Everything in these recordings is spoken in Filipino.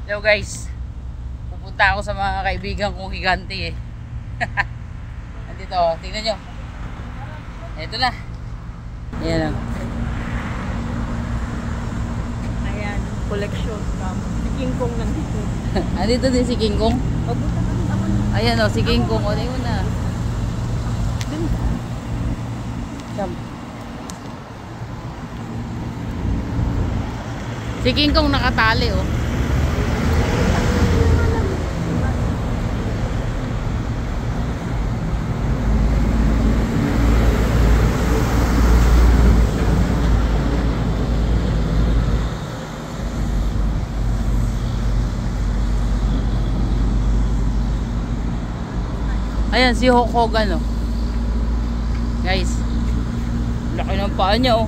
Hello guys, pupunta ako sa mga kaibigan kong higante eh. Nandito, tingnan nyo. Ito na. Ayan o. Ayan, collection. Si King Kong nandito. Andito din si King Kong. Papunta ka din ako. Ayan o, si King Kong. O, yun na. Dun ka. Si King Kong nakatali o. Ayan, si Hulk Hogan, oh. Guys, laki ng paa niya, oh.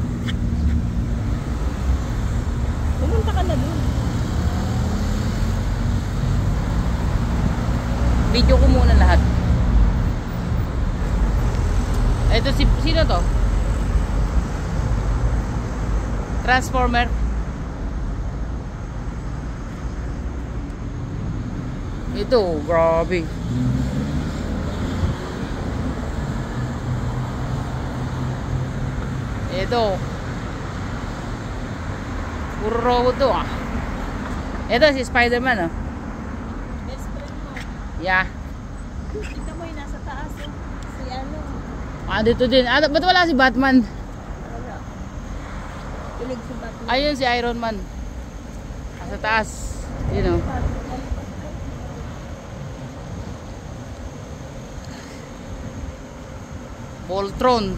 Pumunta ka na dun. Video ko muna lahat. Ito, sino to? Transformer. Ito, grabe. Ito. Puro robot to ah. Ito si Spider-Man oh. Best friend mo. Yeah. Kita mo yung nasa taas oh. Si ano. Ah, dito din. Ah, ba't wala si Batman? Wala. Tulig si Batman. Ayun si Iron Man. Nasa taas. You know. Voltron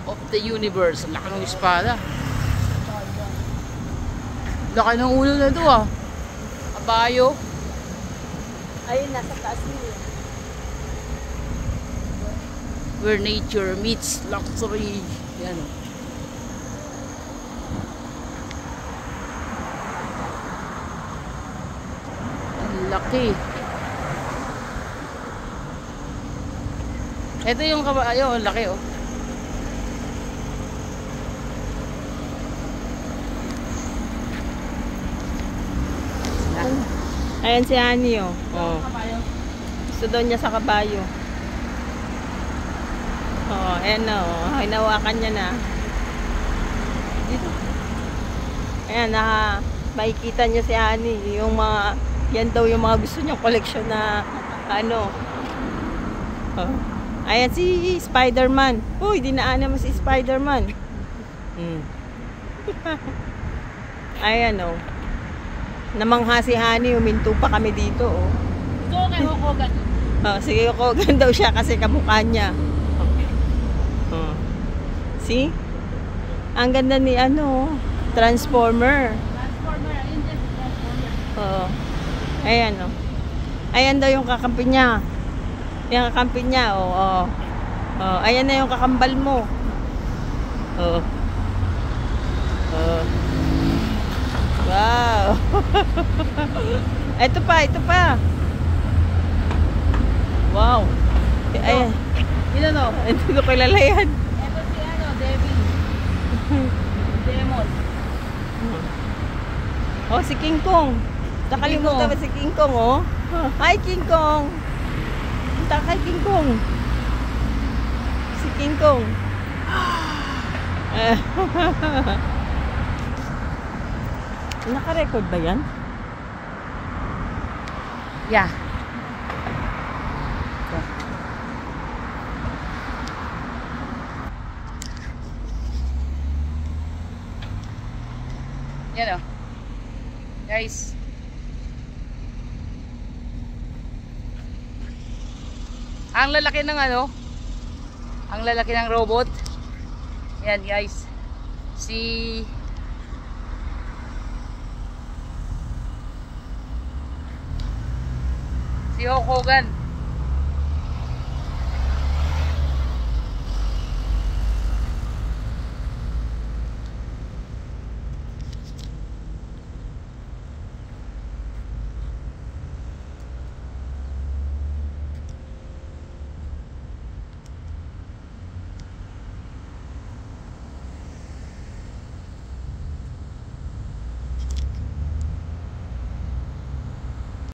of the universe. Laki ng espada. Laki ng ulo na ito ah. Kabayo. Ayun, nasa taas niya. Where nature meets luxury. Yan o. Ang laki. Ito yung kabayo. Ang laki oh. Ayan si Annie oh. Oh. Gusto daw niya sa kabayo. Oh, ayan na oh. Hinawakan niya na. Dito. Ayan, makikita niya si Annie. Yung mga, yan daw yung mga gusto niyang collection na ano. Oh. Ayan si Spider-Man. Uy, dinaanan mo si Spider-Man. Ayan oh. Namangha si Honey, huminto pa kami dito oh. Ito kay Hulk Hogan. Oh, sige ko, ganda daw siya kasi kamukha niya. Oh. See? Ang ganda ni ano, Transformer. Transformer, ayun dyan. Transformer. Oh. Ayan oh. Ayan daw yung kakampi niya. Yung kakampi niya, oh. Oh. Oh, ayan na yung kakambal mo. Oh. Oh. Wow. Ito pa. Wow. Ayan. Yun ano? Hindi ko kilala yan. Ito si ano, Devil. Demon. Oh, si King Kong. Nakalimutan ba si King Kong, oh? Hi, King Kong. Punta kay King Kong. Si King Kong. Naka-record ba yan? Yeah. Yan o. Guys. Ang lalaki ng ano? Ang lalaki ng robot. Yan guys. Si Hulk Hogan.